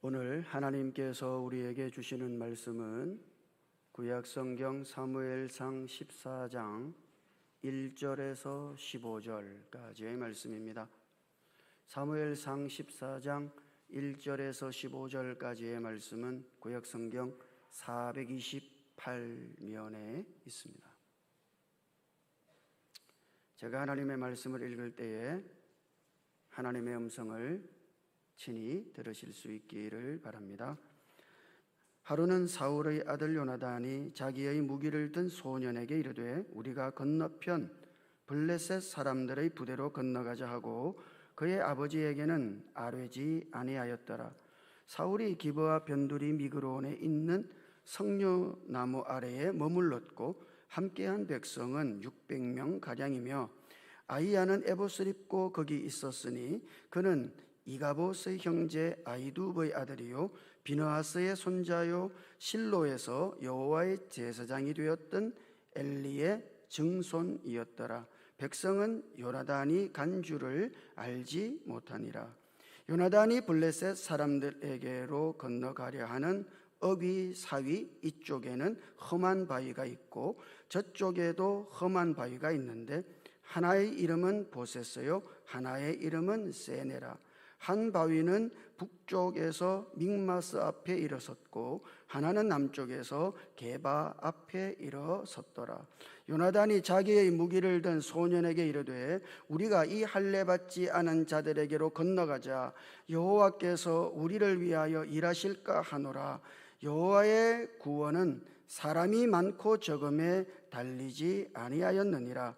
오늘 하나님께서 우리에게 주시는 말씀은 구약성경 사무엘상 14장 1절에서 15절까지의 말씀입니다. 사무엘상 14장 1절에서 15절까지의 말씀은 구약성경 428면에 있습니다. 제가 하나님의 말씀을 읽을 때에 하나님의 음성을 친히 들으실 수 있기를 바랍니다. 하루는 사울의 아들 요나단이 자기의 무기를 든 소년에게 이르되 우리가 건너편 블레셋 사람들의 부대로 건너가자 하고 그의 아버지에게는 아뢰지 아니하였더라. 사울이 기브아 변두리 미그론에 있는 석류나무 아래에 머물렀고 함께한 백성은 600명 가량이며 아이야는 에봇을 입고 거기 있었으니 그는 이가봇의 형제 아이두브의 아들이요 비느하스의 손자요 실로에서 여호와의 제사장이 되었던 엘리의 증손이었더라. 백성은 요나단이 간 줄을 알지 못하니라. 요나단이 블레셋 사람들에게로 건너가려 하는 어귀 사위 이쪽에는 험한 바위가 있고 저쪽에도 험한 바위가 있는데 하나의 이름은 보세스요 하나의 이름은 세네라. 한 바위는 북쪽에서 믹마스 앞에 일어섰고 하나는 남쪽에서 게바 앞에 일어섰더라. 요나단이 자기의 무기를 든 소년에게 이르되 우리가 이 할례 받지 않은 자들에게로 건너가자. 여호와께서 우리를 위하여 일하실까 하노라. 여호와의 구원은 사람이 많고 적음에 달리지 아니하였느니라.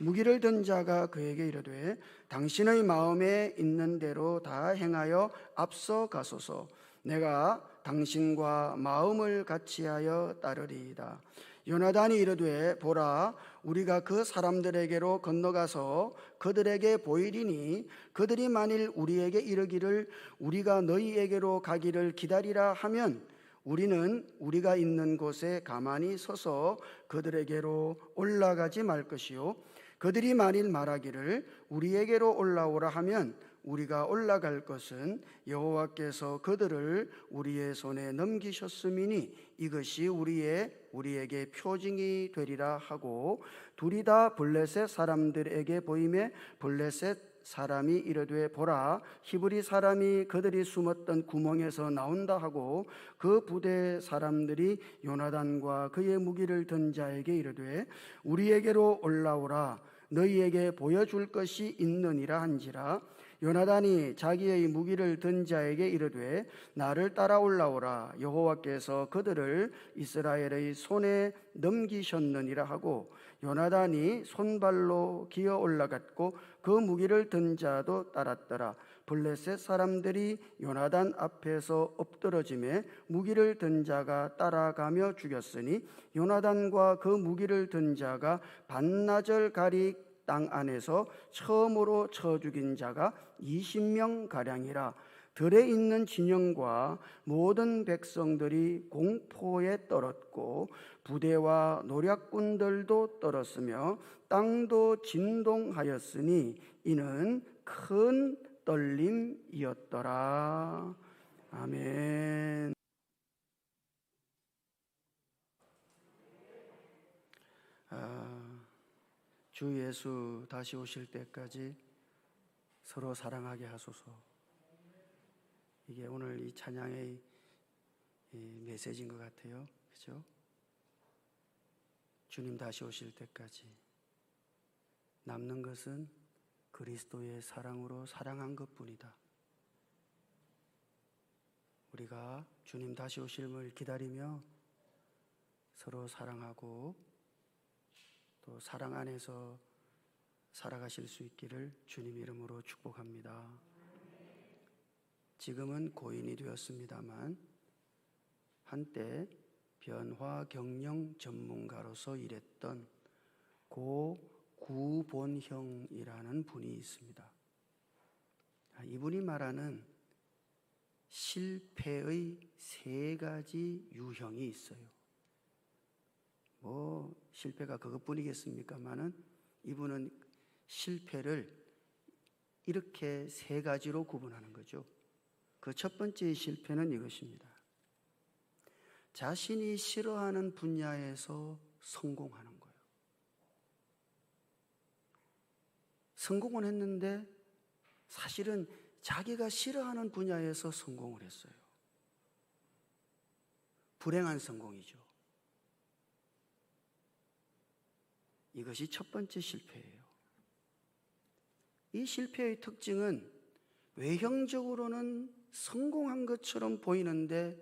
무기를 든 자가 그에게 이르되 당신의 마음에 있는 대로 다 행하여 앞서 가소서. 내가 당신과 마음을 같이하여 따르리이다. 요나단이 이르되 보라 우리가 그 사람들에게로 건너가서 그들에게 보이리니 그들이 만일 우리에게 이르기를 우리가 너희에게로 가기를 기다리라 하면 우리는 우리가 있는 곳에 가만히 서서 그들에게로 올라가지 말 것이요 그들이 만일 말하기를 우리에게로 올라오라 하면 우리가 올라갈 것은 여호와께서 그들을 우리의 손에 넘기셨음이니 이것이 우리에게 표징이 되리라 하고 둘이 다 블레셋 사람들에게 보이매 블레셋 사람이 이르되 보라 히브리 사람이 그들이 숨었던 구멍에서 나온다 하고 그 부대 사람들이 요나단과 그의 무기를 든 자에게 이르되 우리에게로 올라오라 너희에게 보여줄 것이 있느니라 한지라. 요나단이 자기의 무기를 든 자에게 이르되 나를 따라 올라오라 여호와께서 그들을 이스라엘의 손에 넘기셨느니라 하고 요나단이 손발로 기어 올라갔고 그 무기를 든 자도 따랐더라. 블레셋 사람들이 요나단 앞에서 엎드러짐에 무기를 든 자가 따라가며 죽였으니 요나단과 그 무기를 든 자가 반나절 가리 땅 안에서 처음으로 쳐 죽인 자가 20명 가량이라. 들에 있는 진영과 모든 백성들이 공포에 떨었고 부대와 노략군들도 떨었으며 땅도 진동하였으니 이는 큰 떨림이었더라. 아멘. 주 예수 다시 오실 때까지 서로 사랑하게 하소서. 이게 오늘 이 찬양의 메시지인 것 같아요. 그죠? 주님 다시 오실 때까지 남는 것은 그리스도의 사랑으로 사랑한 것뿐이다. 우리가 주님 다시 오심을 기다리며 서로 사랑하고 또 사랑 안에서 살아가실 수 있기를 주님 이름으로 축복합니다. 지금은 고인이 되었습니다만 한때 변화 경영 전문가로서 일했던 고 구본형이라는 분이 있습니다. 이분이 말하는 실패의 3가지 유형이 있어요. 실패가 그것뿐이겠습니까마는 이분은 실패를 이렇게 3가지로 구분하는 거죠. 그 첫 번째의 실패는 이것입니다. 자신이 싫어하는 분야에서 성공하는 거예요. 성공은 했는데 사실은 자기가 싫어하는 분야에서 성공을 했어요. 불행한 성공이죠. 이것이 첫 번째 실패예요. 이 실패의 특징은 외형적으로는 성공한 것처럼 보이는데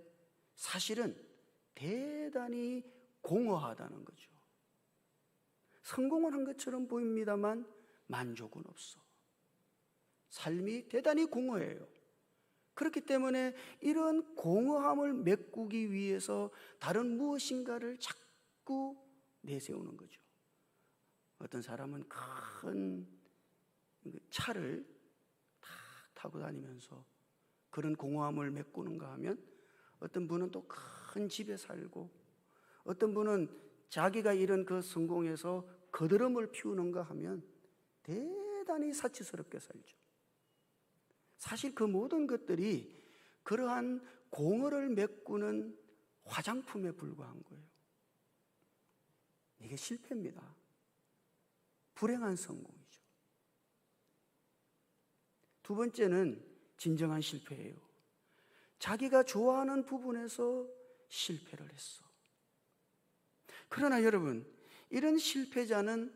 사실은 대단히 공허하다는 거죠. 성공을 한 것처럼 보입니다만 만족은 없어. 삶이 대단히 공허해요. 그렇기 때문에 이런 공허함을 메꾸기 위해서 다른 무엇인가를 자꾸 내세우는 거죠. 어떤 사람은 큰 차를 탁 타고 다니면서 그런 공허함을 메꾸는가 하면, 어떤 분은 또 큰 집에 살고, 어떤 분은 자기가 이런 그 성공에서 거드름을 피우는가 하면 대단히 사치스럽게 살죠. 사실 그 모든 것들이 그러한 공허를 메꾸는 화장품에 불과한 거예요. 이게 실패입니다. 불행한 성공이죠. 두 번째는 진정한 실패예요. 자기가 좋아하는 부분에서 실패를 했어. 그러나 여러분, 이런 실패자는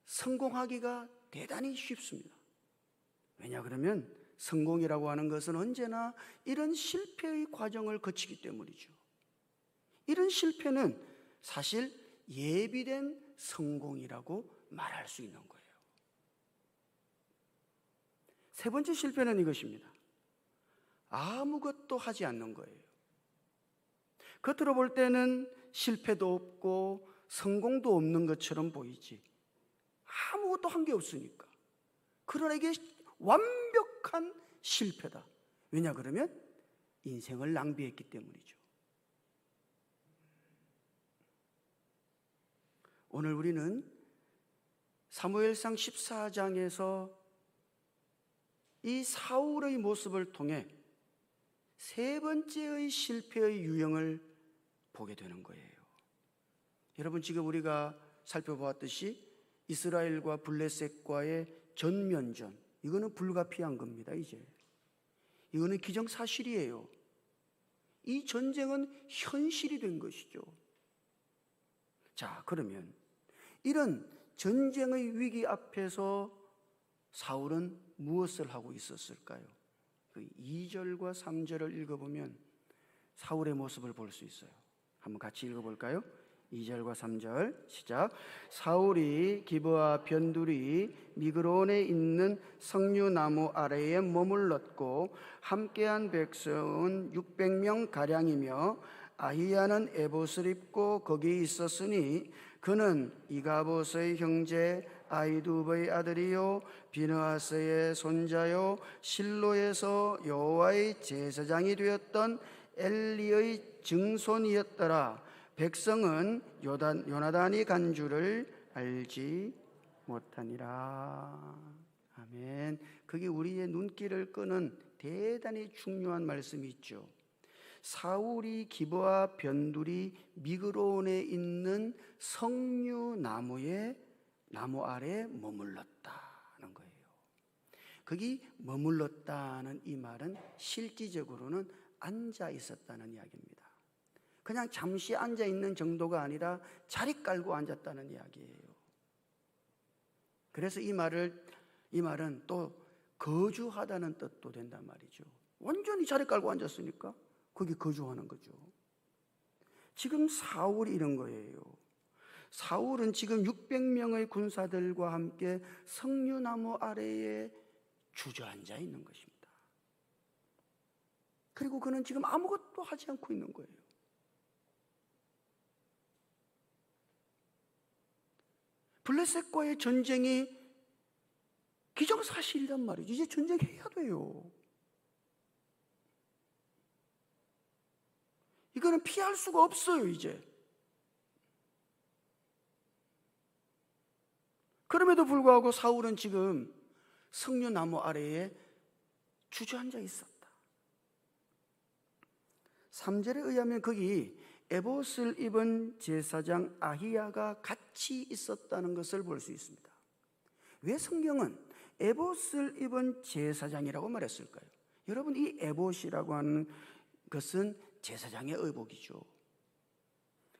성공하기가 대단히 쉽습니다. 왜냐 그러면 성공이라고 하는 것은 언제나 이런 실패의 과정을 거치기 때문이죠. 이런 실패는 사실 예비된 성공이라고 말할 수 있는 거예요. 세 번째 실패는 이것입니다. 아무것도 하지 않는 거예요. 겉으로 볼 때는 실패도 없고 성공도 없는 것처럼 보이지, 아무것도 한 게 없으니까. 그러나 이게 완벽한 실패다. 왜냐 그러면 인생을 낭비했기 때문이죠. 오늘 우리는 사무엘상 14장에서 이 사울의 모습을 통해 세 번째의 실패의 유형을 보게 되는 거예요. 여러분, 지금 우리가 살펴보았듯이 이스라엘과 블레셋과의 전면전, 이거는 불가피한 겁니다. 이거는 기정사실이에요. 이 전쟁은 현실이 된 것이죠. 자, 그러면 이런 전쟁의 위기 앞에서 사울은 무엇을 하고 있었을까요? 그 2절과 3절을 읽어보면 사울의 모습을 볼 수 있어요. 한번 같이 읽어볼까요? 2절과 3절 시작. 사울이 기브아 변두리 미그론에 있는 석류나무 아래에 머물렀고 함께한 백성은 600명 가량이며 아히야는 에봇을 입고 거기 있었으니 그는 이가봇의 형제 아히두브의 아들이요 비느하스의 손자요 실로에서 여호와의 제사장이 되었던 엘리의 증손이었더라. 백성은 요나단이 간 줄을 알지 못하니라. 아멘. 그게 우리의 눈길을 끄는 대단히 중요한 말씀이 있죠. 사울이 기브아 변두리 미그론에 있는 석류나무의 나무 아래에 머물렀다는 거예요. 거기 머물렀다는 이 말은 실질적으로는 앉아 있었다는 이야기입니다. 그냥 잠시 앉아 있는 정도가 아니라 자리 깔고 앉았다는 이야기예요. 그래서 이 말은 또 거주하다는 뜻도 된단 말이죠. 완전히 자리 깔고 앉았으니까 거기 거주하는 거죠. 지금 사울이 이런 거예요. 사울은 지금 600명의 군사들과 함께 석류나무 아래에 주저앉아 있는 것입니다. 그리고 그는 지금 아무것도 하지 않고 있는 거예요. 블레셋과의 전쟁이 기정사실이란 말이죠. 이제 전쟁해야 돼요. 이거는 피할 수가 없어요, 이제. 그럼에도 불구하고 사울은 지금 석류나무 아래에 주저앉아 있었다. 3절에 의하면 거기 에봇을 입은 제사장 아히야가 같이 있었다는 것을 볼 수 있습니다. 왜 성경은 에봇을 입은 제사장이라고 말했을까요? 여러분, 이 에봇이라고 하는 것은 제사장의 의복이죠.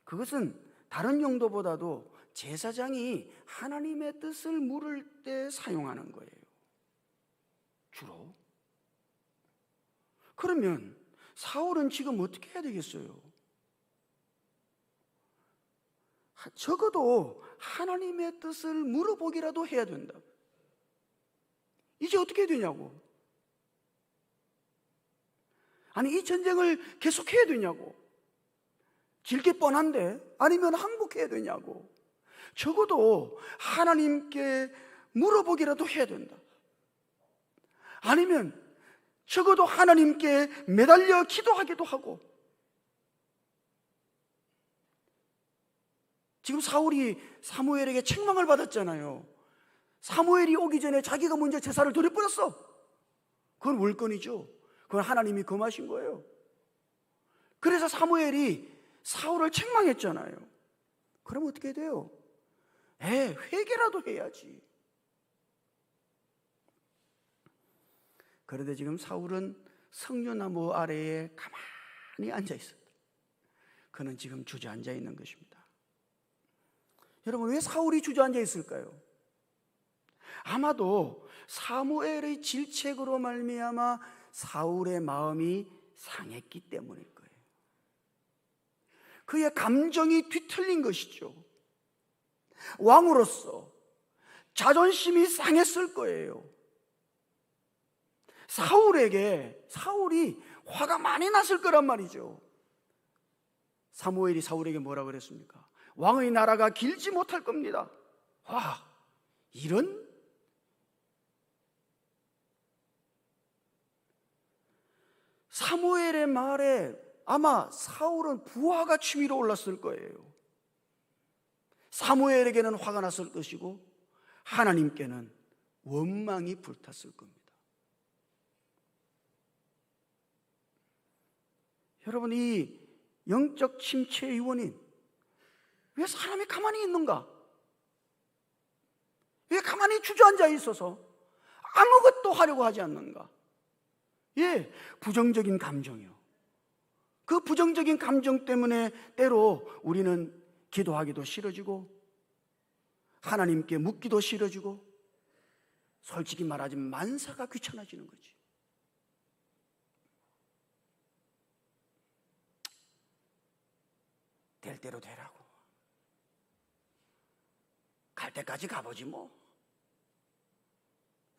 그것은 다른 용도보다도 제사장이 하나님의 뜻을 물을 때 사용하는 거예요, 주로. 그러면 사울은 지금 어떻게 해야 되겠어요? 적어도 하나님의 뜻을 물어보기라도 해야 된다. 이제 어떻게 해야 되냐고. 아니, 이 전쟁을 계속해야 되냐고. 질 게 뻔한데 아니면 항복해야 되냐고. 적어도 하나님께 물어보기라도 해야 된다. 아니면 적어도 하나님께 매달려 기도하기도 하고. 지금 사울이 사무엘에게 책망을 받았잖아요. 사무엘이 오기 전에 자기가 먼저 제사를 드려버렸어. 그건 월권이죠. 그건 하나님이 금하신 거예요. 그래서 사무엘이 사울을 책망했잖아요. 그럼 어떻게 돼요? 회개라도 해야지. 그런데 지금 사울은 석류나무 아래에 가만히 앉아 있었다. 그는 지금 주저앉아 있는 것입니다. 여러분, 왜 사울이 주저앉아 있을까요? 아마도 사무엘의 질책으로 말미암아 사울의 마음이 상했기 때문일 거예요. 그의 감정이 뒤틀린 것이죠. 왕으로서 자존심이 상했을 거예요. 사울이 화가 많이 났을 거란 말이죠. 사무엘이 사울에게 뭐라 그랬습니까? 왕의 나라가 길지 못할 겁니다. 이런? 사무엘의 말에 아마 사울은 부하가 치밀어 올랐을 거예요. 사무엘에게는 화가 났을 것이고 하나님께는 원망이 불탔을 겁니다. 여러분, 이 영적 침체의 원인, 왜 사람이 가만히 있는가? 왜 가만히 주저앉아 있어서 아무것도 하려고 하지 않는가? 부정적인 감정이요. 그 부정적인 감정 때문에 때로 우리는 기도하기도 싫어지고 하나님께 묻기도 싫어지고, 솔직히 말하자면 만사가 귀찮아지는 거지. 될 대로 되라고. 갈 때까지 가보지 뭐.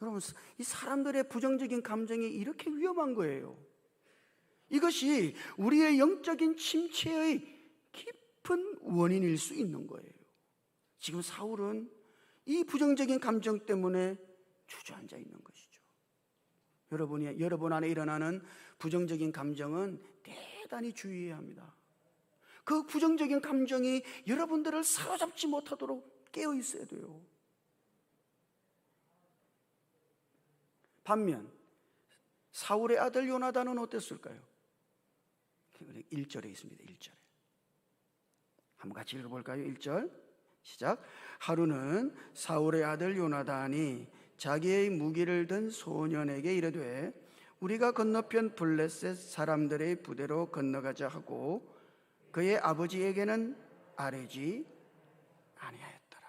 여러분, 이 사람들의 부정적인 감정이 이렇게 위험한 거예요. 이것이 우리의 영적인 침체의 깊은 원인일 수 있는 거예요. 지금 사울은 이 부정적인 감정 때문에 주저앉아 있는 것이죠. 여러분 안에 일어나는 부정적인 감정은 대단히 주의해야 합니다. 그 부정적인 감정이 여러분들을 사로잡지 못하도록 깨어 있어야 돼요. 반면 사울의 아들 요나단은 어땠을까요? 1절에 있습니다. 1절에 한번 같이 읽어볼까요? 1절 시작. 하루는 사울의 아들 요나단이 자기의 무기를 든 소년에게 이르되 우리가 건너편 블레셋 사람들의 부대로 건너가자 하고 그의 아버지에게는 아뢰지 아니하였더라.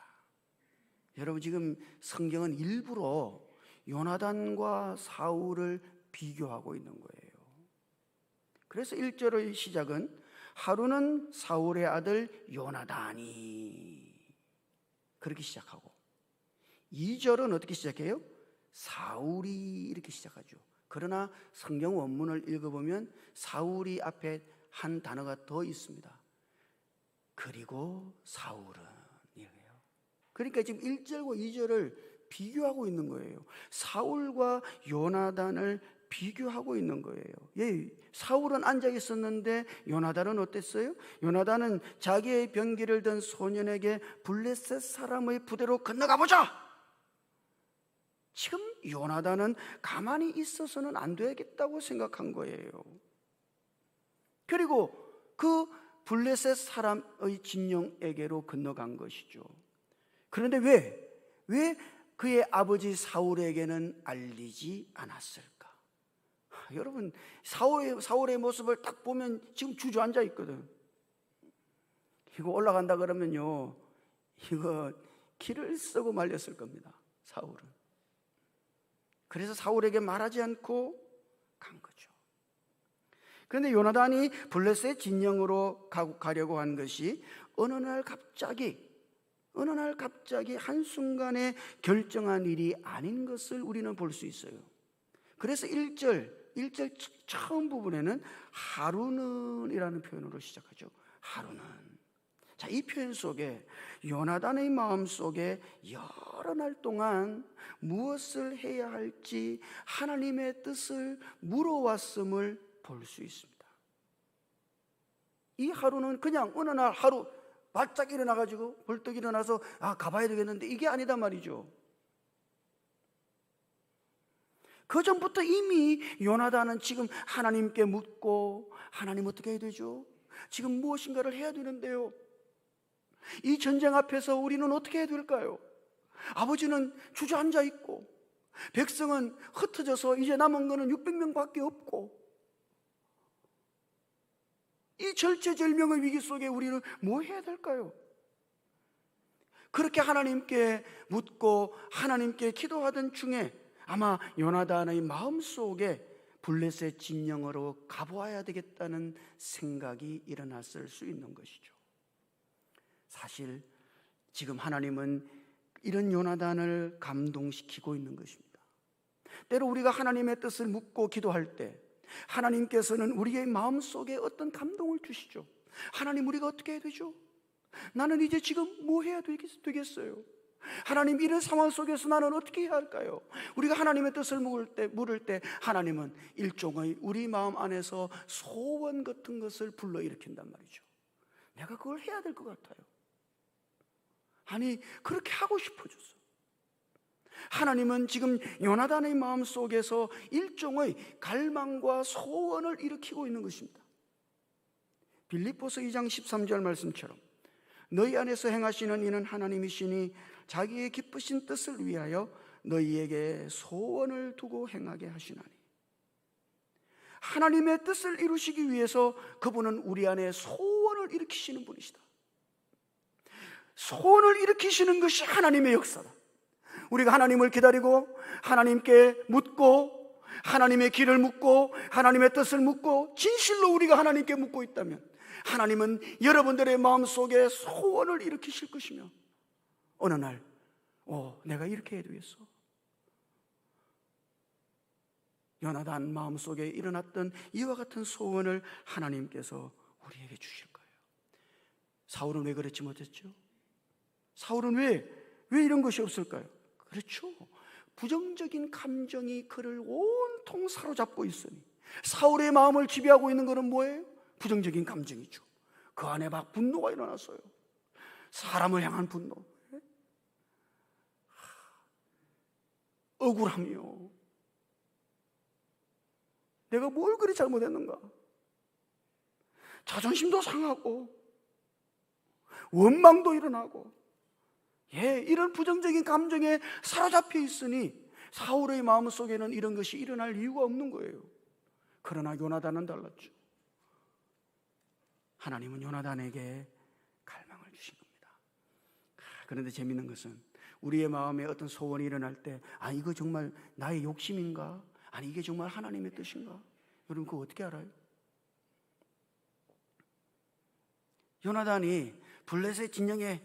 여러분, 지금 성경은 일부러 요나단과 사울을 비교하고 있는 거예요. 그래서 1절의 시작은 하루는 사울의 아들 요나단이 그렇게 시작하고 2절은 어떻게 시작해요? 사울이 이렇게 시작하죠. 그러나 성경 원문을 읽어보면 사울이 앞에 한 단어가 더 있습니다. 그리고 사울은 이래요. 그러니까 지금 1절과 2절을 비교하고 있는 거예요. 사울과 요나단을 비교하고 있는 거예요. 사울은 앉아 있었는데 요나단은 어땠어요? 요나단은 자기의 병기를 든 소년에게 블레셋 사람의 부대로 건너가 보자. 지금 요나단은 가만히 있어서는 안 되겠다고 생각한 거예요. 그리고 그 블레셋 사람의 진영에게로 건너간 것이죠. 그런데 왜 그의 아버지 사울에게는 알리지 않았을까? 여러분, 사울의 모습을 딱 보면 지금 주저앉아 있거든. 이거 올라간다 그러면요, 이거 기를 쓰고 말렸을 겁니다, 사울은. 그래서 사울에게 말하지 않고 간 거죠. 그런데 요나단이 블레셋 진영으로 가려고 한 것이 어느 날 갑자기 한순간에 결정한 일이 아닌 것을 우리는 볼 수 있어요. 그래서 1절 처음 부분에는 하루는이라는 표현으로 시작하죠. 하루는. 자, 이 표현 속에 요나단의 마음 속에 여러 날 동안 무엇을 해야 할지 하나님의 뜻을 물어왔음을 볼 수 있습니다. 이 하루는 그냥 어느 날 하루 바짝 일어나가지고 벌떡 일어나서 가봐야 되겠는데 이게 아니다 말이죠. 그 전부터 이미 요나단은 지금 하나님께 묻고, 하나님 어떻게 해야 되죠? 지금 무엇인가를 해야 되는데요, 이 전쟁 앞에서 우리는 어떻게 해야 될까요? 아버지는 주저앉아 있고 백성은 흩어져서 이제 남은 거는 600명밖에 없고, 이 절체절명의 위기 속에 우리는 뭐 해야 될까요? 그렇게 하나님께 묻고 하나님께 기도하던 중에 아마 요나단의 마음속에 블레셋 진영으로 가보아야 되겠다는 생각이 일어났을 수 있는 것이죠. 사실 지금 하나님은 이런 요나단을 감동시키고 있는 것입니다. 때로 우리가 하나님의 뜻을 묻고 기도할 때 하나님께서는 우리의 마음속에 어떤 감동을 주시죠. 하나님, 우리가 어떻게 해야 되죠? 나는 이제 지금 뭐 해야 되겠어요? 하나님, 이런 상황 속에서 나는 어떻게 해야 할까요? 우리가 하나님의 뜻을 물을 때 하나님은 일종의 우리 마음 안에서 소원 같은 것을 불러일으킨단 말이죠. 내가 그걸 해야 될 것 같아요. 아니, 그렇게 하고 싶어졌어. 하나님은 지금 요나단의 마음 속에서 일종의 갈망과 소원을 일으키고 있는 것입니다. 빌립보서 2장 13절 말씀처럼 너희 안에서 행하시는 이는 하나님이시니 자기의 기쁘신 뜻을 위하여 너희에게 소원을 두고 행하게 하시나니. 하나님의 뜻을 이루시기 위해서 그분은 우리 안에 소원을 일으키시는 분이시다. 소원을 일으키시는 것이 하나님의 역사다. 우리가 하나님을 기다리고 하나님께 묻고 하나님의 길을 묻고 하나님의 뜻을 묻고 진실로 우리가 하나님께 묻고 있다면 하나님은 여러분들의 마음속에 소원을 일으키실 것이며 어느 날 내가 이렇게 해야 되겠어. 요나단 마음속에 일어났던 이와 같은 소원을 하나님께서 우리에게 주실 거예요. 사울은 왜 그렇지 못했죠? 사울은 왜 이런 것이 없을까요? 그렇죠. 부정적인 감정이 그를 온통 사로잡고 있으니 사울의 마음을 지배하고 있는 것은 뭐예요? 부정적인 감정이죠. 그 안에 막 분노가 일어났어요. 사람을 향한 분노, 억울함이요. 내가 뭘 그리 잘못했는가? 자존심도 상하고 원망도 일어나고, 이런 부정적인 감정에 사로잡혀 있으니 사울의 마음속에는 이런 것이 일어날 이유가 없는 거예요. 그러나 요나단은 달랐죠. 하나님은 요나단에게 갈망을 주신 겁니다. 그런데 재미있는 것은 우리의 마음에 어떤 소원이 일어날 때 이거 정말 나의 욕심인가? 아니, 이게 정말 하나님의 뜻인가? 여러분, 그거 어떻게 알아요? 요나단이 블레셋 진영에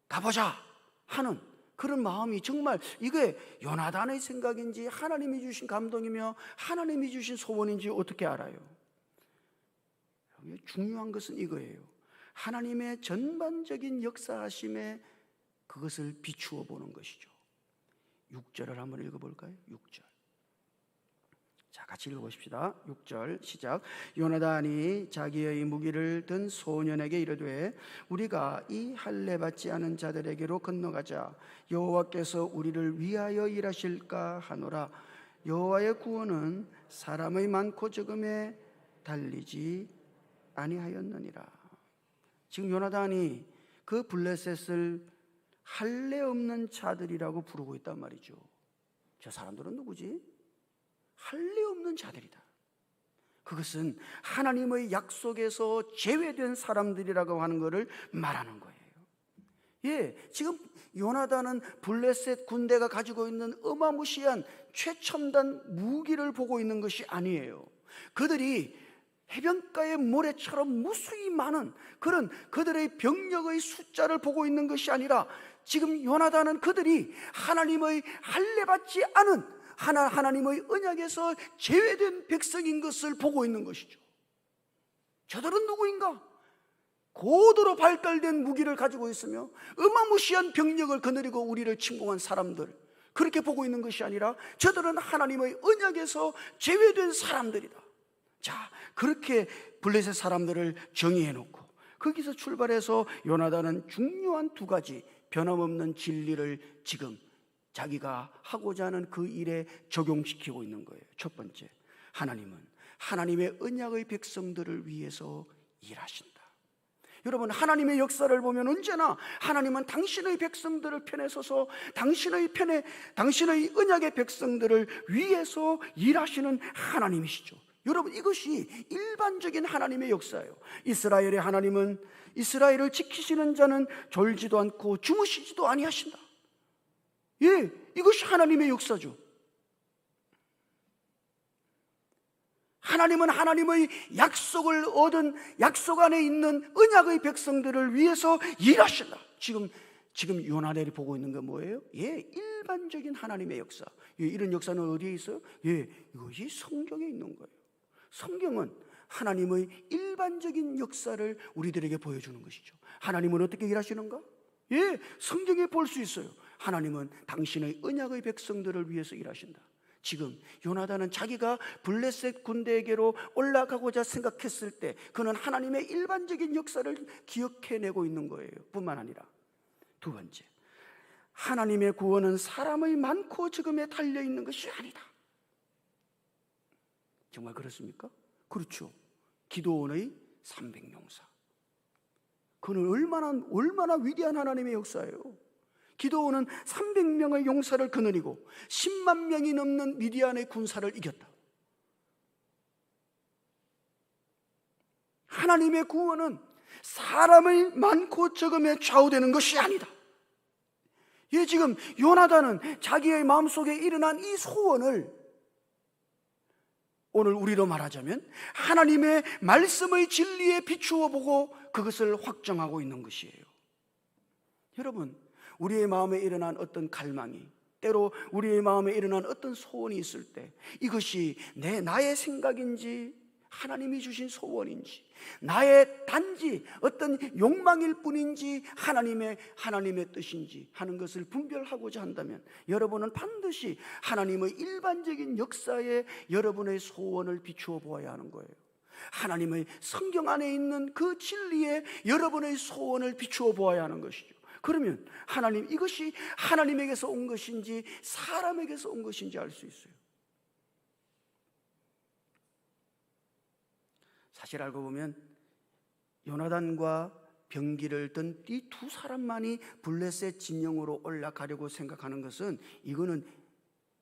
가보자 하는 그런 마음이 정말 이게 요나단의 생각인지 하나님이 주신 감동이며 하나님이 주신 소원인지 어떻게 알아요? 중요한 것은 이거예요. 하나님의 전반적인 역사하심에 그것을 비추어 보는 것이죠. 6절을 한번 읽어볼까요? 6절. 자, 같이 읽어보십시다. 6절 시작. 요나단이 자기의 무기를 든 소년에게 이르되 우리가 이 할례 받지 않은 자들에게로 건너가자. 여호와께서 우리를 위하여 일하실까 하노라. 여호와의 구원은 사람의 많고 적음에 달리지 아니하였느니라. 지금 요나단이 그 블레셋을 할례 없는 자들이라고 부르고 있단 말이죠. 저 사람들은 누구지? 할례 없는 자들이다. 그것은 하나님의 약속에서 제외된 사람들이라고 하는 것을 말하는 거예요. 예, 지금 요나단은 블레셋 군대가 가지고 있는 어마무시한 최첨단 무기를 보고 있는 것이 아니에요. 그들이 해변가의 모래처럼 무수히 많은 그런 그들의 병력의 숫자를 보고 있는 것이 아니라 지금 요나단은 그들이 하나님의 할례받지 않은 하나님의 언약에서 제외된 백성인 것을 보고 있는 것이죠. 저들은 누구인가? 고도로 발달된 무기를 가지고 있으며 어마무시한 병력을 거느리고 우리를 침공한 사람들, 그렇게 보고 있는 것이 아니라 저들은 하나님의 언약에서 제외된 사람들이다. 자, 그렇게 블레셋 사람들을 정의해 놓고 거기서 출발해서 요나단은 중요한 두 가지 변함없는 진리를 지금 자기가 하고자 하는 그 일에 적용시키고 있는 거예요. 첫 번째, 하나님은 하나님의 언약의 백성들을 위해서 일하신다. 여러분, 하나님의 역사를 보면 언제나 하나님은 당신의 백성들을 편에 서서 당신의 언약의 백성들을 위해서 일하시는 하나님이시죠. 여러분, 이것이 일반적인 하나님의 역사예요. 이스라엘의 하나님은 이스라엘을 지키시는 자는 졸지도 않고 주무시지도 아니하신다. 예, 이것이 하나님의 역사죠. 하나님은 하나님의 약속을 얻은 약속 안에 있는 언약의 백성들을 위해서 일하신다. 지금 요나단이 보고 있는 건 뭐예요? 예, 일반적인 하나님의 역사. 예, 이런 역사는 어디에 있어요? 예, 이것이 성경에 있는 거예요. 성경은 하나님의 일반적인 역사를 우리들에게 보여주는 것이죠. 하나님은 어떻게 일하시는가? 예, 성경에 볼 수 있어요. 하나님은 당신의 언약의 백성들을 위해서 일하신다. 지금 요나단은 자기가 블레셋 군대에게로 올라가고자 생각했을 때 그는 하나님의 일반적인 역사를 기억해내고 있는 거예요. 뿐만 아니라 두 번째, 하나님의 구원은 사람의 많고 적음에 달려있는 것이 아니다. 정말 그렇습니까? 그렇죠. 기드온의 300용사, 그는 얼마나 위대한 하나님의 역사예요. 기드온은 300명의 용사를 거느리고 10만 명이 넘는 미디안의 군사를 이겼다. 하나님의 구원은 사람의 많고 적음에 좌우되는 것이 아니다. 예, 지금 요나단은 자기의 마음속에 일어난 이 소원을 오늘 우리로 말하자면 하나님의 말씀의 진리에 비추어 보고 그것을 확정하고 있는 것이에요. 여러분, 우리의 마음에 일어난 어떤 갈망이, 때로 우리의 마음에 일어난 어떤 소원이 있을 때 이것이 나의 생각인지 하나님이 주신 소원인지 나의 단지 어떤 욕망일 뿐인지 하나님의 뜻인지 하는 것을 분별하고자 한다면 여러분은 반드시 하나님의 일반적인 역사에 여러분의 소원을 비추어 보아야 하는 거예요. 하나님의 성경 안에 있는 그 진리에 여러분의 소원을 비추어 보아야 하는 것이죠. 그러면 이것이 하나님에게서 온 것인지 사람에게서 온 것인지 알 수 있어요. 사실 알고 보면 요나단과 병기를 든 이 두 사람만이 블레셋 진영으로 올라가려고 생각하는 것은 이거는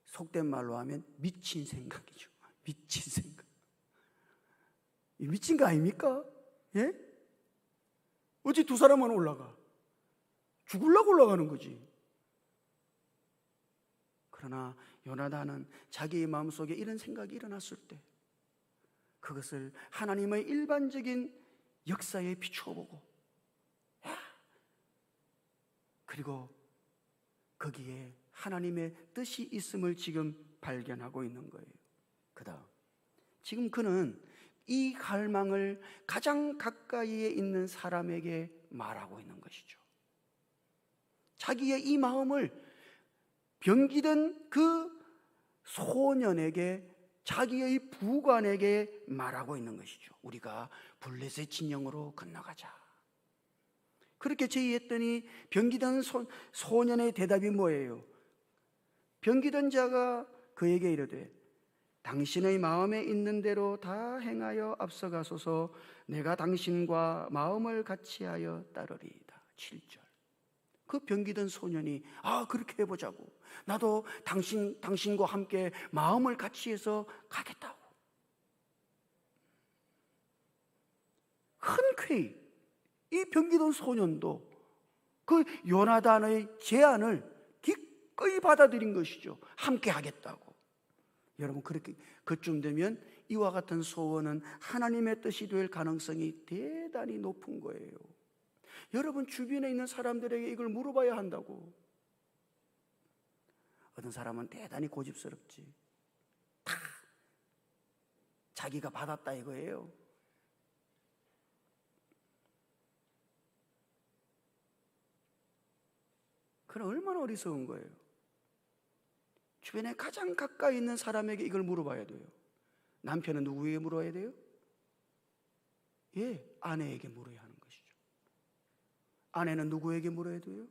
속된 말로 하면 미친 생각이죠. 미친 생각. 미친 거 아닙니까? 예? 어찌 두 사람만 올라가? 죽으려고 올라가는 거지. 그러나 요나단은 자기의 마음속에 이런 생각이 일어났을 때 그것을 하나님의 일반적인 역사에 비추어 보고 그리고 거기에 하나님의 뜻이 있음을 지금 발견하고 있는 거예요. 그다음 지금 그는 이 갈망을 가장 가까이에 있는 사람에게 말하고 있는 것이죠. 자기의 이 마음을 병기던 그 소년에게, 자기의 부관에게 말하고 있는 것이죠. 우리가 블레셋 진영으로 건너가자. 그렇게 제의했더니 병기던 소년의 대답이 뭐예요? 병기던 자가 그에게 이르되 당신의 마음에 있는 대로 다 행하여 앞서가소서. 내가 당신과 마음을 같이하여 따르리이다. 7절. 그 병기던 소년이 그렇게 해보자고. 나도 당신과 함께 마음을 같이해서 가겠다고. 흔쾌히 이 병기던 소년도 그 요나단의 제안을 기꺼이 받아들인 것이죠. 함께 하겠다고. 여러분, 그렇게 그쯤 되면 이와 같은 소원은 하나님의 뜻이 될 가능성이 대단히 높은 거예요. 여러분, 주변에 있는 사람들에게 이걸 물어봐야 한다고. 어떤 사람은 대단히 고집스럽지. 다 자기가 받았다 이거예요. 그럼 얼마나 어리석은 거예요. 주변에 가장 가까이 있는 사람에게 이걸 물어봐야 돼요. 남편은 누구에게 물어야 돼요? 아내에게 물어야 하는 것이죠. 아내는 누구에게 물어야 돼요?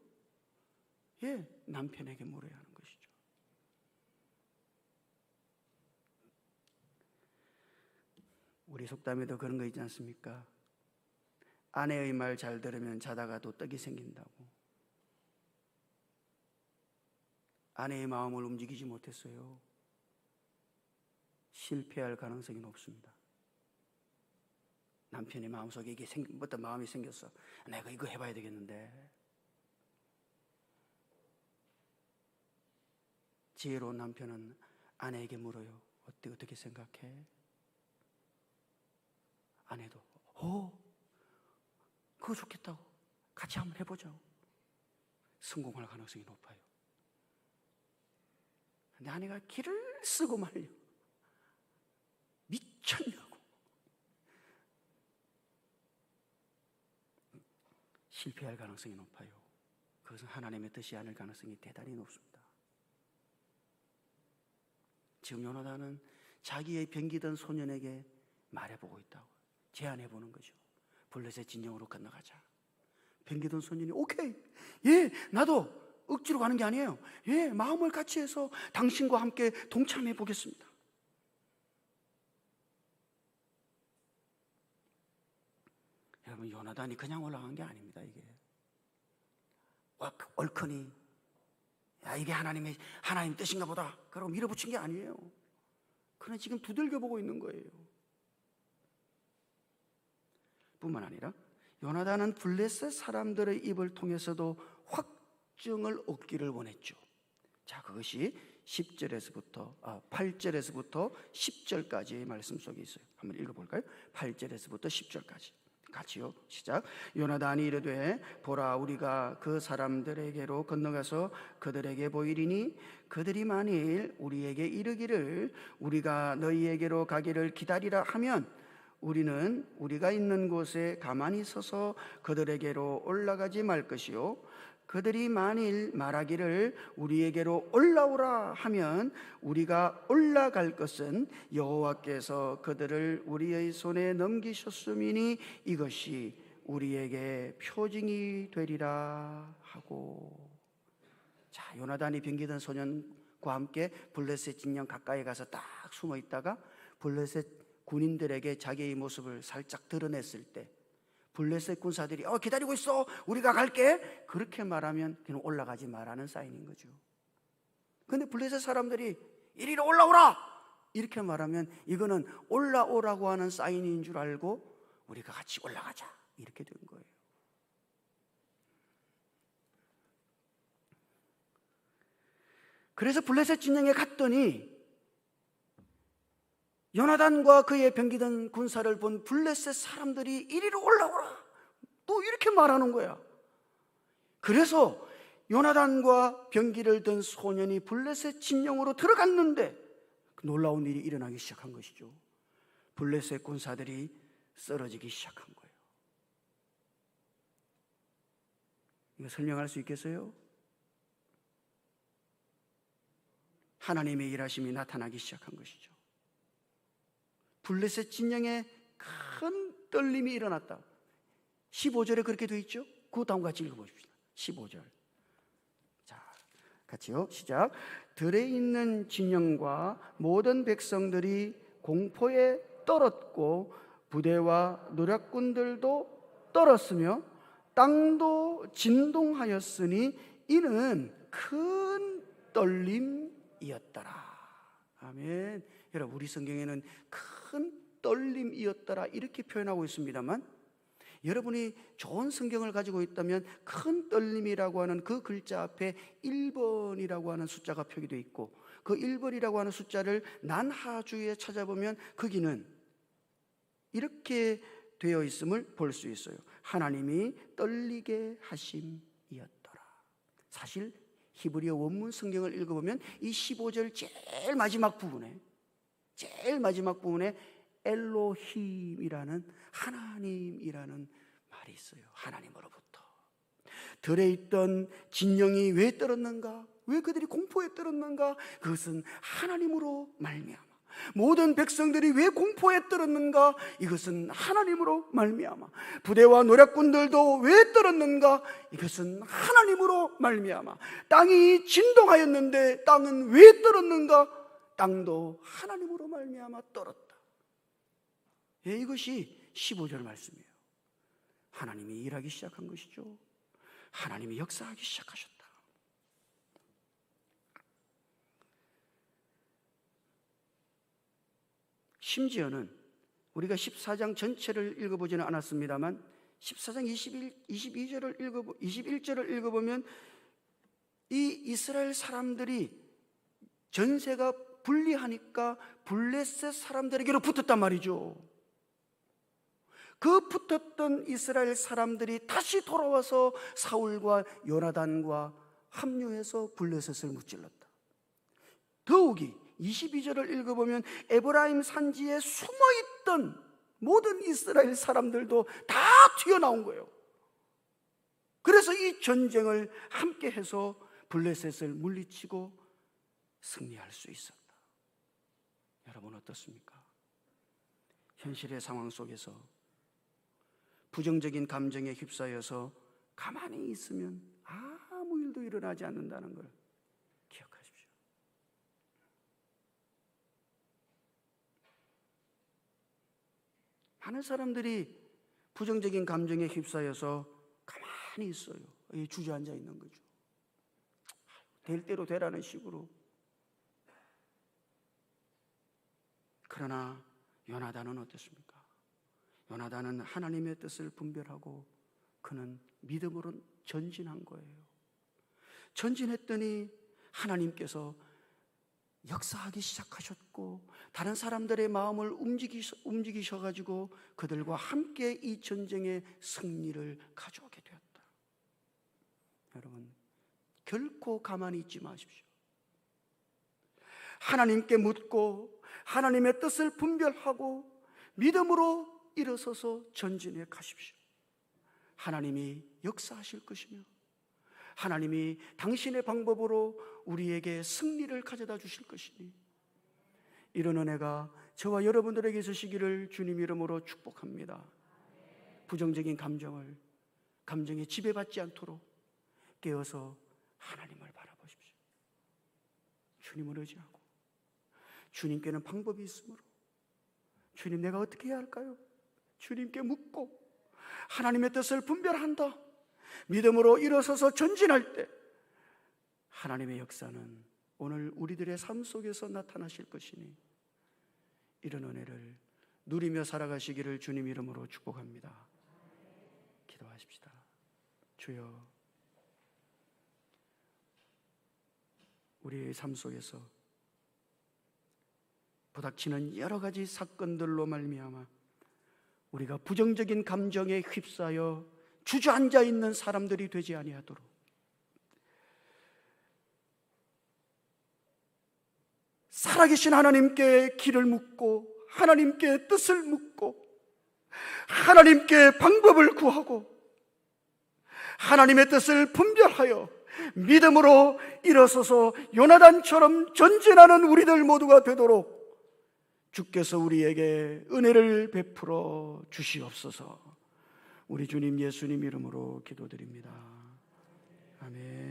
남편에게 물어야 하는 것이죠. 우리 속담에도 그런 거 있지 않습니까? 아내의 말 잘 들으면 자다가도 떡이 생긴다고. 아내의 마음을 움직이지 못했어요. 실패할 가능성이 높습니다. 남편의 마음속에 이게 어떤 마음이 생겼어. 내가 이거 해봐야 되겠는데. 지혜로운 남편은 아내에게 물어요. 어떻게 생각해? 아내도 그거 좋겠다고. 같이 한번 해보자고. 성공할 가능성이 높아요. 근데 아내가 기를 쓰고 말려. 미쳤냐고. 실패할 가능성이 높아요. 그것은 하나님의 뜻이 아닐 가능성이 대단히 높습니다. 지금 요나단은 자기의 병기던 소년에게 말해보고 있다고. 제안해보는 거죠. 블레셋 진영으로 건너가자. 병기던 소년이 오케이, 나도 억지로 가는 게 아니에요. 마음을 같이 해서 당신과 함께 동참해 보겠습니다. 여러분, 요나단이 그냥 올라간 게 아닙니다. 이게 얼큰이 이게 하나님 뜻인가 보다 그러고 밀어붙인 게 아니에요. 그는 지금 두들겨 보고 있는 거예요. 뿐만 아니라 요나단은 블레셋 사람들의 입을 통해서도 확증을 얻기를 원했죠. 자, 그것이 8절에서부터 10절까지의 말씀 속에 있어요. 한번 읽어볼까요? 8절에서부터 10절까지 같이요. 시작. 요나단이 이르되 보라, 우리가 그 사람들에게로 건너가서 그들에게 보이리니 그들이 만일 우리에게 이르기를 우리가 너희에게로 가기를 기다리라 하면 우리는 우리가 있는 곳에 가만히 서서 그들에게로 올라가지 말 것이요, 그들이 만일 말하기를 우리에게로 올라오라 하면 우리가 올라갈 것은 여호와께서 그들을 우리의 손에 넘기셨음이니 이것이 우리에게 표징이 되리라 하고. 자, 요나단이 병기던 소년과 함께 블레셋 진영 가까이 가서 딱 숨어 있다가 블레셋 군인들에게 자기의 모습을 살짝 드러냈을 때 블레셋 군사들이 기다리고 있어, 우리가 갈게, 그렇게 말하면 그냥 올라가지 말라는 사인인 거죠. 그런데 블레셋 사람들이 이리로 올라오라 이렇게 말하면 이거는 올라오라고 하는 사인인 줄 알고 우리가 같이 올라가자 이렇게 된 거예요. 그래서 블레셋 진영에 갔더니 요나단과 그의 병기던 군사를 본 블레셋 사람들이 이리로 올라오라 또 이렇게 말하는 거야. 그래서 요나단과 병기를 든 소년이 블레셋 진영으로 들어갔는데 놀라운 일이 일어나기 시작한 것이죠. 블레셋 군사들이 쓰러지기 시작한 거예요. 이거 설명할 수 있겠어요? 하나님의 일하심이 나타나기 시작한 것이죠. 블레셋 진영에 큰 떨림이 일어났다. 15절에 그렇게 되어 있죠. 그 다음 같이 읽어보십시다. 15절. 자, 같이요. 시작. 들에 있는 진영과 모든 백성들이 공포에 떨었고 부대와 노략군들도 떨었으며 땅도 진동하였으니 이는 큰 떨림이었더라. 아멘. 여러분, 우리 성경에는 큰 떨림이었더라 이렇게 표현하고 있습니다만, 여러분이 좋은 성경을 가지고 있다면 큰 떨림이라고 하는 그 글자 앞에 1번이라고 하는 숫자가 표기되어 있고, 그 1번이라고 하는 숫자를 난하주에 찾아보면 거기는 이렇게 되어 있음을 볼 수 있어요. 하나님이 떨리게 하심이었더라. 사실 히브리어 원문 성경을 읽어보면 이 15절 제일 마지막 부분에 엘로힘이라는 하나님이라는 말이 있어요. 하나님으로부터. 들에 있던 진영이 왜 떨었는가? 왜 그들이 공포에 떨었는가? 그것은 하나님으로 말미암아. 모든 백성들이 왜 공포에 떨었는가? 이것은 하나님으로 말미암아. 부대와 노략군들도 왜 떨었는가? 이것은 하나님으로 말미암아. 땅이 진동하였는데 땅은 왜 떨었는가? 땅도 하나님으로 말미암아 떨었다. 예, 이것이 15절 말씀이에요. 하나님이 일하기 시작한 것이죠. 하나님이 역사하기 시작하셨다. 심지어는 우리가 14장 전체를 읽어보지는 않았습니다만 14장 21절을 읽어보면 이 이스라엘 사람들이 전세가 불리하니까 블레셋 사람들에게로 붙었단 말이죠. 그 붙었던 이스라엘 사람들이 다시 돌아와서 사울과 요나단과 합류해서 블레셋을 무찔렀다. 더욱이 22절을 읽어보면 에브라임 산지에 숨어있던 모든 이스라엘 사람들도 다 튀어나온 거예요. 그래서 이 전쟁을 함께 해서 블레셋을 물리치고 승리할 수 있었다. 여러분 어떻습니까? 현실의 상황 속에서 부정적인 감정에 휩싸여서 가만히 있으면 아무 일도 일어나지 않는다는 걸 기억하십시오. 많은 사람들이 부정적인 감정에 휩싸여서 가만히 있어요. 주저앉아 있는 거죠. 될 대로 되라는 식으로. 그러나 요나단은 어떻습니까? 요나단은 하나님의 뜻을 분별하고 그는 믿음으로 전진한 거예요. 전진했더니 하나님께서 역사하기 시작하셨고 다른 사람들의 마음을 움직이셔가지고 그들과 함께 이 전쟁의 승리를 가져오게 되었다. 여러분 결코 가만히 있지 마십시오. 하나님께 묻고 하나님의 뜻을 분별하고 믿음으로 일어서서 전진해 가십시오. 하나님이 역사하실 것이며 하나님이 당신의 방법으로 우리에게 승리를 가져다 주실 것이니 이런 은혜가 저와 여러분들에게 있으시기를 주님 이름으로 축복합니다. 부정적인 감정에 지배받지 않도록 깨어서 하나님을 바라보십시오. 주님을 의지하고 주님께는 방법이 있으므로 주님 내가 어떻게 해야 할까요? 주님께 묻고 하나님의 뜻을 분별한다. 믿음으로 일어서서 전진할 때 하나님의 역사는 오늘 우리들의 삶 속에서 나타나실 것이니 이런 은혜를 누리며 살아가시기를 주님 이름으로 축복합니다. 기도하십시다. 주여, 우리의 삶 속에서 부닥치는 여러 가지 사건들로 말미암아 우리가 부정적인 감정에 휩싸여 주저앉아 있는 사람들이 되지 아니하도록 살아계신 하나님께 길을 묻고 하나님께 뜻을 묻고 하나님께 방법을 구하고 하나님의 뜻을 분별하여 믿음으로 일어서서 요나단처럼 전진하는 우리들 모두가 되도록 주께서 우리에게 은혜를 베풀어 주시옵소서. 우리 주님 예수님 이름으로 기도드립니다. 아멘.